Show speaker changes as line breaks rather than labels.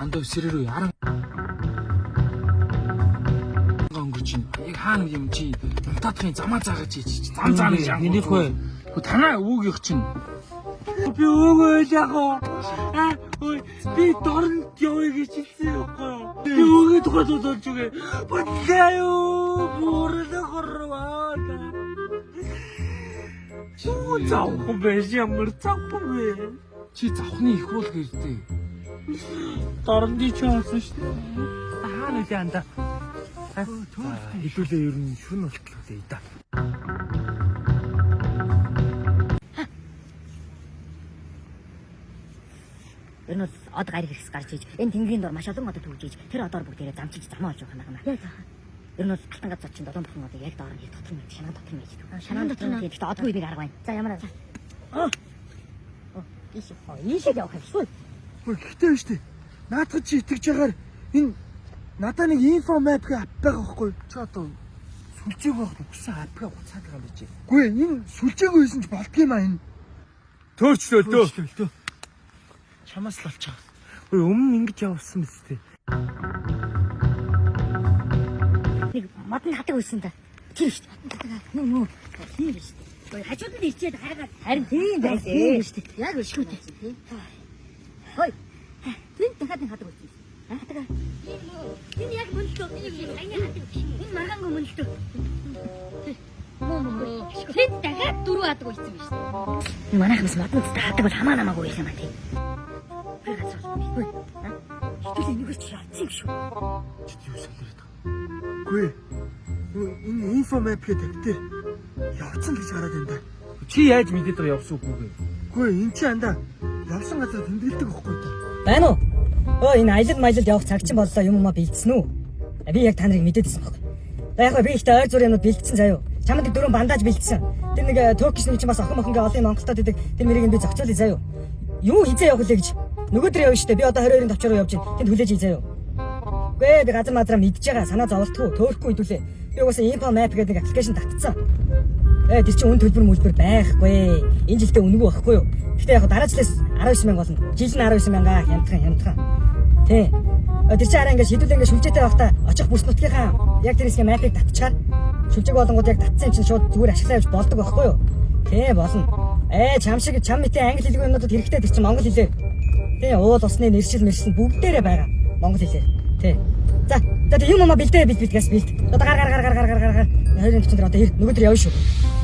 андаа сэрэрөө яран өнгөрч ин яг хаана юм чи унтаадахын замаа заагаад чи зам зам гэж
Нэлэхгүй.
танаа өвгийнх чинь
Би өвөө яг ой би дорнд явъя гэж хэлсэн байхгүй юу? Би өвөө тухай бодож үгээ. Бодлоо бүрэлэ хорваа. Чуу заахгүй байж ямар заахгүй вэ?
чи завхны их бол гэлтэй.
Дорнд чи олсон шүү дээ. Хаана вэ анда? Хэдүүлээ ер нь шүн болтлоо дээ да.
Ер нь од гариг хэрэгс гарч иж энэ тэнгэрийн дор маш олон одод төгж иж тэр одоор бүгдээрээ замчиж замаа олж байгаа юм байна. Яг заа. Ер нь алтан газар чинь долоон бурхан одоо яг доор нь дотор нь шанаа дотор нь байж. Шанаа дотор нь гэхдээ одгүй би арга байна. За ямар аа. Ийшээ явах хэрэггүй.
Гэхдээ шүү дээ. Наадах чи итгэж ягаар энэ надаа нэг инфо мап гэ ап байгаа байхгүй юу?
Чи одоо сүлжээг байх үгсэн апгаа уцаад байгаа юм биш үү?
Үгүй энэ сүлжээгүй байсан ч болдгийм аа энэ. Төөчлөө.
Чамаас л олчих.
Ой өмнө ингэж явсан биз дээ.
Нэг модон хатаг үйсэн та. Тэр шүү дээ. Нөө. Тийм шүү дээ. Ой хажууд нь ирчээд хараад харин тийм байсан шүү дээ. Яг шүү дээ. Хой. Тин дахиад нэг хатаг үйсэн. Хатаг. Энэ яг мөнлөө. Энэ хатаг. Энэ маргаангүй мөнлөө. Тин дахиад дөрөв хатаг үйсэн биш үү? Манайхаас модон хатаг бол хамаа намаагүй юм аа тийм. Хэдүүл энэгээр чи яцсан шүү.
Чи юу солиод байгаа.
Үгүй. Энэ инфо мап гэдэг дээр явцсан гэж хараад байна да.
Чи яаж мэдээд байгаа явсан үгүй.
Үгүй энэ чи андаа явсан газар тэмдэглэдэг байхгүй да.
Байна уу? Энэ аялал маялалд явах цаг чинь боллоо юм уу бэлдсэн үү? Би яг та нарыг мэдээдсэн баг. Яг би ихтэй ойр зур юмуд бэлдсэн заяа. Чамд дөрөв бандаж бэлдсэн. Тэр нэг туркиш нэг чинь бас охин охингээ олон Монголд идэг. Тэр мэрийг би зохицуулъя заяа. Юу хизээ явах лээ гэж. Нөгөөдөр явна штэ. Би одоо 22-ын товчроо явж байна. Тэнд хүлээж заяа. Гүй би газар мадраа мэдж байгаа. Санаа зовлтгүй, төөрөхгүй хэдүүлээ. Би угаасаа info map гэдэг нэг аппликейшн татцсан. Тэр чинь үн төлбөр мүлбэр байхгүй. Энэ жилдээ үнэгүй байхгүй юу? Гэхдээ яг дараа жилээс 19,000 болно. Жил нь 19,000 хямдхан. Тий. Тэр чинь арай ингээд шийдүүлээ ингээд шүлжээтэй байхдаа очих бүс нутгийнхаа яг тэр хэсгийн мапыг татчихаар шүлжээг болонгууд яг татсан чинь шууд зүгээр ашиглаа явж болдог байхгүй юу? Тий болно. Чам шиг чам мэтийн англи хэлгүй юмнуудад хэрэгтэй тэр чинь монгол хэлээр. Тий уул усны нэршил мэршил бүгдээрээ байгаа. Монгол хэлээр. Тий. За юм бэлдээ бэлд. Одоо гар. 20-ын 40 дээр одоо нөгөөдөр явна шүү.